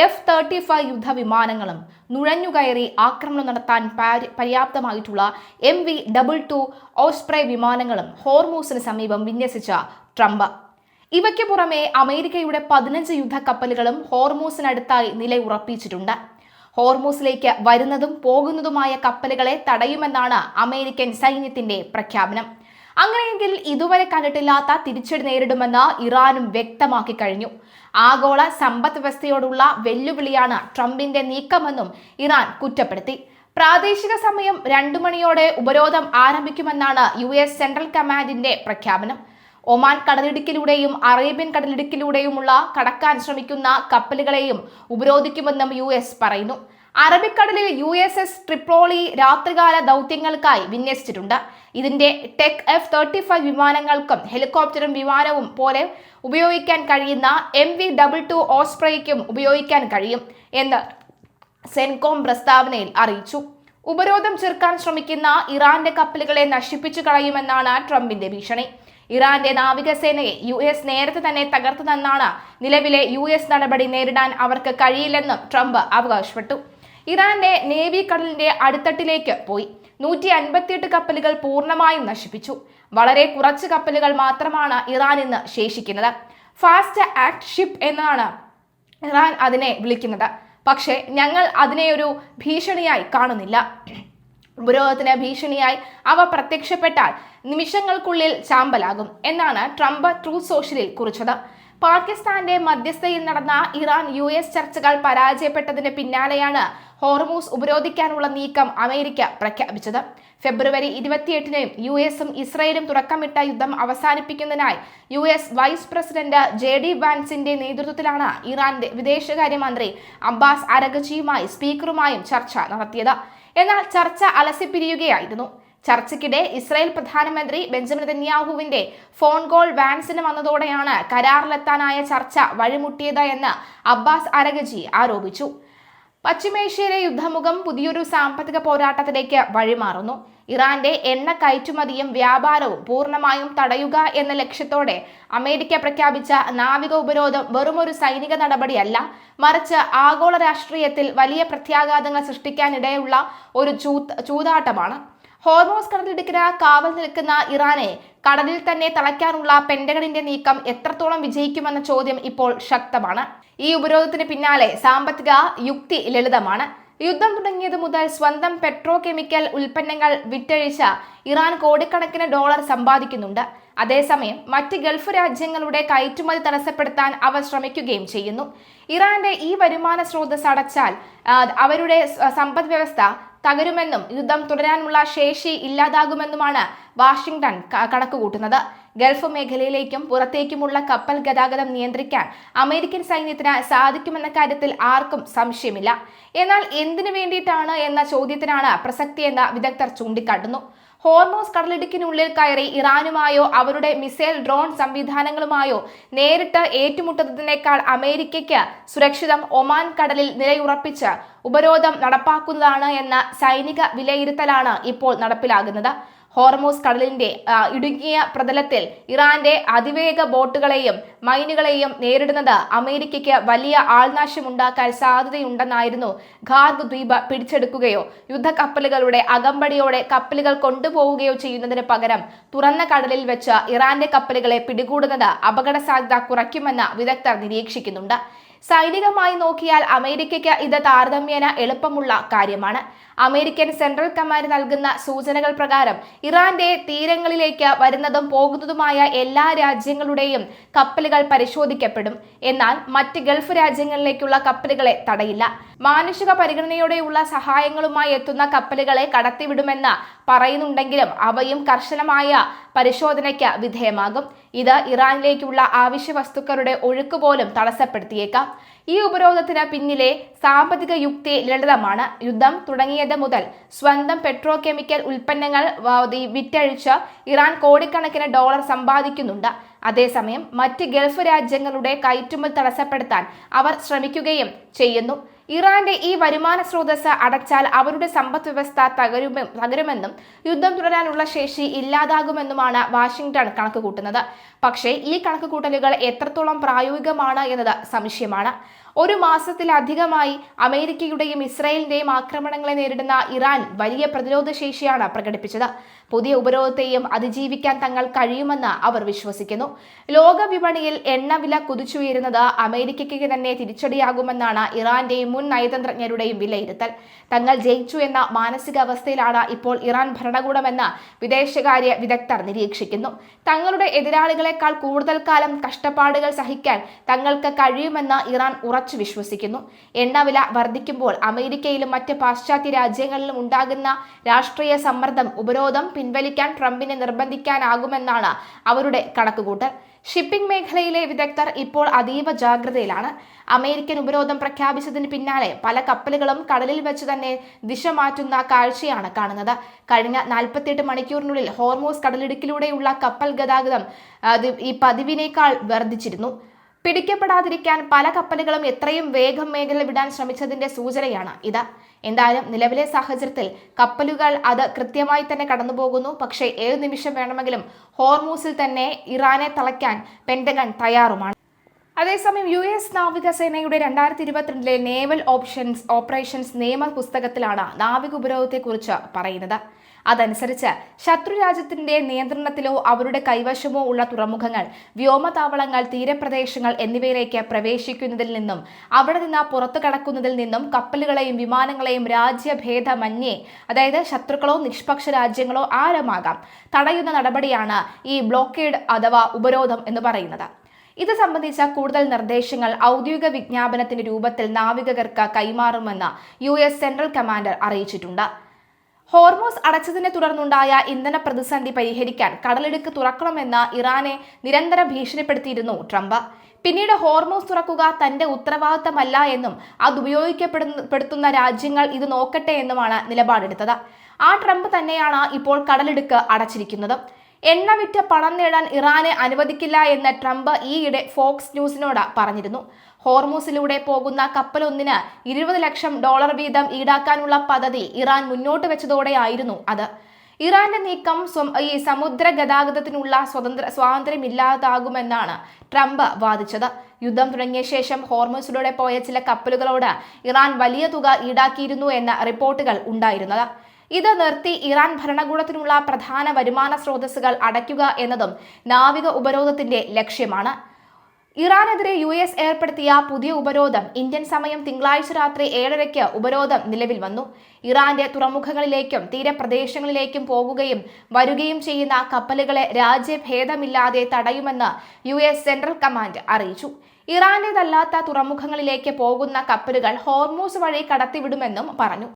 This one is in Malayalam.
F-35 യുദ്ധവിമാനങ്ങളും നുഴഞ്ഞുകയറി ആക്രമണം നടത്താൻ പര്യാപ്തമായിട്ടുള്ള MV-22 ഓസ്പ്രേ വിമാനങ്ങളും ഹോർമൂസിന് സമീപം വിന്യസിച്ച ട്രംപ്. ഇവയ്ക്ക് പുറമെ അമേരിക്കയുടെ 15 യുദ്ധക്കപ്പലുകളും ഹോർമൂസിനടുത്തായി നിലയുറപ്പിച്ചിട്ടുണ്ട്. ഹോർമൂസിലേക്ക് വരുന്നതും പോകുന്നതുമായ കപ്പലുകളെ തടയുമെന്നാണ് അമേരിക്കൻ സൈന്യത്തിന്റെ പ്രഖ്യാപനം. അങ്ങനെയെങ്കിൽ ഇതുവരെ കണ്ടിട്ടില്ലാത്ത തിരിച്ചടി നേരിടുമെന്ന് ഇറാനും വ്യക്തമാക്കി കഴിഞ്ഞു. ആഗോള സമ്പദ് വ്യവസ്ഥയോടുള്ള വെല്ലുവിളിയാണ് ട്രംപിന്റെ നീക്കമെന്നും ഇറാൻ കുറ്റപ്പെടുത്തി. പ്രാദേശിക സമയം 2 മണിയോടെ ഉപരോധം ആരംഭിക്കുമെന്നാണ് US സെൻട്രൽ കമാൻഡിന്റെ പ്രഖ്യാപനം. ഒമാൻ കടലിടുക്കിലൂടെയും അറേബ്യൻ കടലിടുക്കിലൂടെയുമുള്ള കടക്കാൻ ശ്രമിക്കുന്ന കപ്പലുകളെയും ഉപരോധിക്കുമെന്നും US പറയുന്നു. അറബിക്കടലിൽ USS ട്രിപ്പോളി രാത്രികാല ദൗത്യങ്ങൾക്കായി വിന്യസിച്ചിട്ടുണ്ട്. ഇതിന്റെ ടെക് F-35 വിമാനങ്ങൾക്കും ഹെലികോപ്റ്ററും വിമാനവും പോലെ ഉപയോഗിക്കാൻ കഴിയുന്ന MV-22 ഓസ്പ്രേയ്ക്കും ഉപയോഗിക്കാൻ കഴിയും എന്ന് സെൻകോം പ്രസ്താവനയിൽ അറിയിച്ചു. ഉപരോധം ചെറുക്കാൻ ശ്രമിക്കുന്ന ഇറാന്റെ കപ്പലുകളെ നശിപ്പിച്ചു കളയുമെന്നാണ് ട്രംപിന്റെ ഭീഷണി. ഇറാന്റെ നാവികസേനയെ US നേരത്തെ തന്നെ തകർത്തതെന്നാണ് നിലവിലെ US നടപടി നേരിടാൻ അവർക്ക് കഴിയില്ലെന്നും ട്രംപ് അവകാശപ്പെട്ടു. ഇറാന്റെ നേവി കടലിന്റെ അടിത്തട്ടിലേക്ക് പോയി. 158 കപ്പലുകൾ പൂർണ്ണമായും നശിപ്പിച്ചു. വളരെ കുറച്ച് കപ്പലുകൾ മാത്രമാണ് ഇറാൻ ഇന്ന് ശേഷിക്കുന്നത്. ഫാസ്റ്റ് ആക്ട് ഷിപ്പ് എന്നാണ് ഇറാൻ അതിനെ വിളിക്കുന്നത്. പക്ഷേ ഞങ്ങൾ അതിനെ ഒരു ഭീഷണിയായി കാണുന്നില്ല. ഉപരോധത്തിന് ഭീഷണിയായി അവ പ്രത്യക്ഷപ്പെട്ടാൽ നിമിഷങ്ങൾക്കുള്ളിൽ ചാമ്പലാകും എന്നാണ് ട്രംപ് ട്രൂത്ത് സോഷ്യലിൽ കുറിച്ചത്. പാകിസ്ഥാന്റെ മധ്യസ്ഥയിൽ നടന്ന ഇറാൻ US ചർച്ചകൾ പരാജയപ്പെട്ടതിന് പിന്നാലെയാണ് ഹോർമൂസ് ഉപരോധിക്കാനുള്ള നീക്കം അമേരിക്ക പ്രഖ്യാപിച്ചത്. ഫെബ്രുവരി 28-ന് USഉം ഇസ്രയേലും തുടക്കമിട്ട യുദ്ധം അവസാനിപ്പിക്കുന്നതിനായി US വൈസ് പ്രസിഡന്റ് JD വാൻസിന്റെ നേതൃത്വത്തിലാണ് ഇറാന്റെ വിദേശകാര്യമന്ത്രി അബ്ബാസ് അരഗച്ചിയുമായി സ്പീക്കറുമായും ചർച്ച നടത്തിയത്. എന്നാൽ ചർച്ച അലസിപ്പിരിയുകയായിരുന്നു. ചർച്ചയ്ക്കിടെ ഇസ്രായേൽ പ്രധാനമന്ത്രി ബെഞ്ചമിൻ നെതന്യാഹുവിന്റെ ഫോൺ കോൾ വാൻസിന് വന്നതോടെയാണ് കരാറിലെത്താനായ ചർച്ച വഴിമുട്ടിയത് എന്ന് അബ്ബാസ് അരഗച്ചി ആരോപിച്ചു. പശ്ചിമേഷ്യയിലെ യുദ്ധമുഖം പുതിയൊരു സാമ്പത്തിക പോരാട്ടത്തിലേക്ക് വഴിമാറുന്നു. ഇറാന്റെ എണ്ണ കയറ്റുമതിയും വ്യാപാരവും പൂർണ്ണമായും തടയുക എന്ന ലക്ഷ്യത്തോടെ അമേരിക്ക പ്രഖ്യാപിച്ച നാവിക ഉപരോധം വെറുമൊരു സൈനിക നടപടിയല്ല, മറിച്ച് ആഗോള രാഷ്ട്രീയത്തിൽ വലിയ പ്രത്യാഘാതങ്ങൾ സൃഷ്ടിക്കാനിടയുള്ള ഒരു ചൂതാട്ടമാണ്. ഹോർമൂസ് കടലിടുക്കിന് കാവൽ നിൽക്കുന്ന ഇറാനെ കടലിൽ തന്നെ തളയ്ക്കാനുള്ള പെന്റഗണിന്റെ നീക്കം എത്രത്തോളം വിജയിക്കുമെന്ന ചോദ്യം ഇപ്പോൾ ശക്തമാണ്. ഈ ഉപരോധത്തിന് പിന്നാലെ സാമ്പത്തിക യുക്തി ലളിതമാണ്. യുദ്ധം തുടങ്ങിയത് മുതൽ സ്വന്തം പെട്രോ കെമിക്കൽ ഉൽപ്പന്നങ്ങൾ വിറ്റഴിച്ച ഇറാൻ കോടിക്കണക്കിന് ഡോളർ സമ്പാദിക്കുന്നുണ്ട്. അതേസമയം മറ്റ് ഗൾഫ് രാജ്യങ്ങളുടെ കയറ്റുമതി തടസ്സപ്പെടുത്താൻ അവർ ശ്രമിക്കുകയും ചെയ്യുന്നു. ഇറാന്റെ ഈ വരുമാന സ്രോതസ് അടച്ചാൽ അവരുടെ സമ്പദ് വ്യവസ്ഥ തകരുമെന്നും യുദ്ധം തുടരാനുള്ള ശേഷി ഇല്ലാതാകുമെന്നുമാണ് വാഷിംഗ്ടൺ കണക്കുകൂട്ടുന്നത്. ഗൾഫ് മേഖലയിലേക്കും പുറത്തേക്കുമുള്ള കപ്പൽ ഗതാഗതം നിയന്ത്രിക്കാൻ അമേരിക്കൻ സൈന്യത്തിന് സാധിക്കുമെന്ന കാര്യത്തിൽ ആർക്കും സംശയമില്ല. എന്നാൽ എന്തിനു വേണ്ടിയിട്ടാണ് എന്ന ചോദ്യത്തിനാണ് പ്രസക്തിയെന്ന് വിദഗ്ധർ ചൂണ്ടിക്കാട്ടുന്നു. ഹോർമൂസ് കടലിടുക്കിനുള്ളിൽ കയറി ഇറാനുമായോ അവരുടെ മിസൈൽ ഡ്രോൺ സംവിധാനങ്ങളുമായോ നേരിട്ട് ഏറ്റുമുട്ടുന്നതിനേക്കാൾ അമേരിക്കയ്ക്ക് സുരക്ഷിതം ഒമാൻ കടലിൽ നിലയുറപ്പിച്ച് ഉപരോധം നടപ്പാക്കുന്നതാണ് എന്ന സൈനിക വിലയിരുത്തലാണ് ഇപ്പോൾ നടപ്പിലാകുന്നത്. ഹോർമൂസ് കടലിന്റെ ഇടുങ്ങിയ പ്രതലത്തിൽ ഇറാന്റെ അതിവേഗ ബോട്ടുകളെയും മൈനുകളെയും നേരിടുന്നത് അമേരിക്കയ്ക്ക് വലിയ ആൾനാശമുണ്ടാക്കാൻ സാധ്യതയുണ്ടെന്നായിരുന്നു ഖാർഗ് ദ്വീപ് പിടിച്ചെടുക്കുകയോ യുദ്ധക്കപ്പലുകളുടെ അകമ്പടിയോടെ കപ്പലുകൾ കൊണ്ടുപോവുകയോ ചെയ്യുന്നതിന് പകരം തുറന്ന കടലിൽ വെച്ച് ഇറാന്റെ കപ്പലുകളെ പിടികൂടുന്നത് അപകട സാധ്യത കുറയ്ക്കുമെന്ന് വിദഗ്ധർ നിരീക്ഷിക്കുന്നുണ്ട്. സൈനികമായി നോക്കിയാൽ അമേരിക്കയ്ക്ക് ഇത് താരതമ്യേന എളുപ്പമുള്ള കാര്യമാണ്. അമേരിക്കൻ സെൻട്രൽ കമാൻഡ് നൽകുന്ന സൂചനകൾ പ്രകാരം ഇറാന്റെ തീരങ്ങളിലേക്ക് വരുന്നതും പോകുന്നതുമായ എല്ലാ രാജ്യങ്ങളുടെയും കപ്പലുകൾ പരിശോധിക്കപ്പെടും. എന്നാൽ മറ്റ് ഗൾഫ് രാജ്യങ്ങളിലേക്കുള്ള കപ്പലുകളെ തടയില്ല. മാനുഷിക പരിഗണനയോടെയുള്ള സഹായങ്ങളുമായി എത്തുന്ന കപ്പലുകളെ കടത്തിവിടുമെന്ന് പറയുന്നുണ്ടെങ്കിലും അവയും കർശനമായ പരിശോധനയ്ക്ക് വിധേയമാകും. ഇത് ഇറാനിലേക്കുള്ള ആവശ്യ വസ്തുക്കളുടെ ഒഴുക്ക് പോലും തടസ്സപ്പെടുത്തിയേക്കാം. ഈ ഉപരോധത്തിന് പിന്നിലെ സാമ്പത്തിക യുക്തി ലളിതമാണ്. യുദ്ധം തുടങ്ങിയത് മുതൽ സ്വന്തം പെട്രോ കെമിക്കൽ ഉൽപ്പന്നങ്ങൾ വിറ്റഴിച്ച് ഇറാൻ കോടിക്കണക്കിന് ഡോളർ സമ്പാദിക്കുന്നുണ്ട്. അതേസമയം മറ്റ് ഗൾഫ് രാജ്യങ്ങളുടെ കയറ്റുമതി തടസ്സപ്പെടുത്താൻ അവർ ശ്രമിക്കുകയും ചെയ്യുന്നു. ഇറാന്റെ ഈ വരുമാന സ്രോതസ് അടച്ചാൽ അവരുടെ സമ്പദ് വ്യവസ്ഥ തകരുമെന്നും യുദ്ധം തുടരാനുള്ള ശേഷി ഇല്ലാതാകുമെന്നുമാണ് വാഷിംഗ്ടൺ കണക്കുകൂട്ടുന്നത്. പക്ഷേ ഈ കണക്കുകൂട്ടലുകൾ എത്രത്തോളം പ്രായോഗികമാണ് എന്നത് സംശയമാണ്. ഒരു മാസത്തിലധികമായി അമേരിക്കയുടെയും ഇസ്രായേലിന്റെയും ആക്രമണങ്ങളെ നേരിടുന്ന ഇറാൻ വലിയ പ്രതിരോധ ശേഷിയാണ് പ്രകടിപ്പിച്ചത്. പുതിയ ഉപരോധത്തെയും അതിജീവിക്കാൻ തങ്ങൾ കഴിയുമെന്ന് അവർ വിശ്വസിക്കുന്നു. ലോക വിപണിയിൽ എണ്ണവില കുതിച്ചുയരുന്നത് അമേരിക്കയ്ക്ക് തന്നെ തിരിച്ചടിയാകുമെന്നാണ് ഇറാന്റെയും മുൻ നയതന്ത്രജ്ഞരുടെയും വിലയിരുത്തൽ. തങ്ങൾ ജയിച്ചു എന്ന മാനസികാവസ്ഥയിലാണ് ഇപ്പോൾ ഇറാൻ ഭരണകൂടമെന്ന് വിദേശകാര്യ വിദഗ്ധർ നിരീക്ഷിക്കുന്നു. തങ്ങളുടെ എതിരാളികളെക്കാൾ കൂടുതൽ കാലം കഷ്ടപ്പാടുകൾ സഹിക്കാൻ തങ്ങൾക്ക് കഴിയുമെന്ന് ഇറാൻ ഉറച്ചു വിശ്വസിക്കുന്നു. എണ്ണവില വർദ്ധിക്കുമ്പോൾ അമേരിക്കയിലും മറ്റ് പാശ്ചാത്യ രാജ്യങ്ങളിലും ഉണ്ടാകുന്ന രാഷ്ട്രീയ സമ്മർദ്ദം ഉപരോധം പിൻവലിക്കാൻ ട്രംപിനെ നിർബന്ധിക്കാനാകുമെന്നാണ് അവരുടെ കണക്കുകൂട്ടൽ. ഷിപ്പിംഗ് മേഖലയിലെ വിദഗ്ധർ ഇപ്പോൾ അതീവ ജാഗ്രതയിലാണ്. അമേരിക്കൻ ഉപരോധം പ്രഖ്യാപിച്ചതിന് പിന്നാലെ പല കപ്പലുകളും കടലിൽ വെച്ച് തന്നെ ദിശ മാറ്റുന്ന കാഴ്ചയാണ് കാണുന്നത്. കഴിഞ്ഞ 48 മണിക്കൂറിനുള്ളിൽ ഹോർമൂസ് കടലിടുക്കിലൂടെയുള്ള കപ്പൽ ഗതാഗതം ഈ പതിവിനേക്കാൾ വർദ്ധിച്ചിരുന്നു. പിടിക്കപ്പെടാതിരിക്കാൻ പല കപ്പലുകളും എത്രയും വേഗം മേഖല വിടാൻ ശ്രമിച്ചതിന്റെ സൂചനയാണ് ഇത്. എന്തായാലും നിലവിലെ സാഹചര്യത്തിൽ കപ്പലുകൾ അത് കൃത്യമായി തന്നെ കടന്നുപോകുന്നു. പക്ഷേ ഏത് നിമിഷം വേണമെങ്കിലും ഹോർമൂസിൽ തന്നെ ഇറാനെ തളയ്ക്കാൻ പെന്റഗൺ തയ്യാറുമാണ്. അതേസമയം US നാവികസേനയുടെ 2022 നേവൽ ഓപ്പറേഷൻസ് നിയമ പുസ്തകത്തിലാണ് നാവിക ഉപരോധത്തെക്കുറിച്ച് പറയുന്നത്. അതനുസരിച്ച് ശത്രുരാജ്യത്തിന്റെ നിയന്ത്രണത്തിലോ അവരുടെ കൈവശമോ ഉള്ള തുറമുഖങ്ങൾ, വ്യോമതാവളങ്ങൾ, തീരപ്രദേശങ്ങൾ എന്നിവയിലേക്ക് പ്രവേശിക്കുന്നതിൽ നിന്നും അവിടെ നിന്ന് പുറത്തു കടക്കുന്നതിൽ നിന്നും കപ്പലുകളെയും വിമാനങ്ങളെയും രാജ്യഭേദമന്യേ, അതായത് ശത്രുക്കളോ നിഷ്പക്ഷ രാജ്യങ്ങളോ ആരുമാകാം, തടയുന്ന നടപടിയാണ് ഈ ബ്ലോക്കേഡ് അഥവാ ഉപരോധം എന്ന് പറയുന്നത്. ഇത് സംബന്ധിച്ച കൂടുതൽ നിർദ്ദേശങ്ങൾ ഔദ്യോഗിക വിജ്ഞാപനത്തിന്റെ രൂപത്തിൽ നാവികർക്ക് കൈമാറുമെന്ന് US സെൻട്രൽ കമാൻഡർ അറിയിച്ചിട്ടുണ്ട്. ഹോർമൂസ് അടച്ചതിനെ തുടർന്നുണ്ടായ ഇന്ധന പ്രതിസന്ധി പരിഹരിക്കാൻ കടലിടുക്ക് തുറക്കണമെന്ന് ഇറാനെ നിരന്തരം ഭീഷണിപ്പെടുത്തിയിരുന്നു ട്രംപ്. പിന്നീട് ഹോർമൂസ് തുറക്കുക തന്റെ ഉത്തരവാദിത്തമല്ല എന്നും അത് ഉപയോഗിക്കപ്പെടുത്തുന്ന രാജ്യങ്ങൾ ഇത് നോക്കട്ടെ എന്നുമാണ് നിലപാടെടുത്തത്. ആ ട്രംപ് തന്നെയാണ് ഇപ്പോൾ കടലിടുക്ക് അടച്ചിരിക്കുന്നത്. എണ്ണ വിറ്റ് പണം നേടാൻ ഇറാനെ അനുവദിക്കില്ല എന്ന് ട്രംപ് ഈയിടെ ഫോക്സ് ന്യൂസിനോട് പറഞ്ഞിരുന്നു. ഹോർമൂസിലൂടെ പോകുന്ന കപ്പലൊന്നിന് $20 ലക്ഷം വീതം ഈടാക്കാനുള്ള പദ്ധതി ഇറാൻ മുന്നോട്ട് വെച്ചതോടെയായിരുന്നു അത്. ഇറാന്റെ നീക്കം ഈ സമുദ്ര ഗതാഗതത്തിനുള്ള സ്വാതന്ത്ര്യമില്ലാതാകുമെന്നാണ് ട്രംപ് വാദിച്ചത്. യുദ്ധം തുടങ്ങിയ ശേഷം ഹോർമൂസിലൂടെ പോയ ചില കപ്പലുകളോട് ഇറാൻ വലിയ തുക ഈടാക്കിയിരുന്നു എന്ന റിപ്പോർട്ടുകൾ ഉണ്ടായിരുന്നത്. ഇത് നിർത്തി ഇറാൻ ഭരണകൂടത്തിനുള്ള പ്രധാന വരുമാന സ്രോതസ്സുകൾ അടയ്ക്കുക എന്നതും നാവിക ഉപരോധത്തിന്റെ ലക്ഷ്യമാണ്. ഇറാനെതിരെ US ഏർപ്പെടുത്തിയ പുതിയ ഉപരോധം ഇന്ത്യൻ സമയം തിങ്കളാഴ്ച രാത്രി 7:30 ഉപരോധം നിലവിൽ വന്നു. ഇറാന്റെ തുറമുഖങ്ങളിലേക്കും തീരപ്രദേശങ്ങളിലേക്കും പോകുകയും വരികയും ചെയ്യുന്ന കപ്പലുകളെ രാജ്യഭേദമില്ലാതെ തടയുമെന്ന് US സെൻട്രൽ കമാൻഡ് അറിയിച്ചു. ഇറാന്റേതല്ലാത്ത തുറമുഖങ്ങളിലേക്ക് പോകുന്ന കപ്പലുകൾ ഹോർമൂസ് വഴി കടത്തിവിടുമെന്നും പറഞ്ഞു.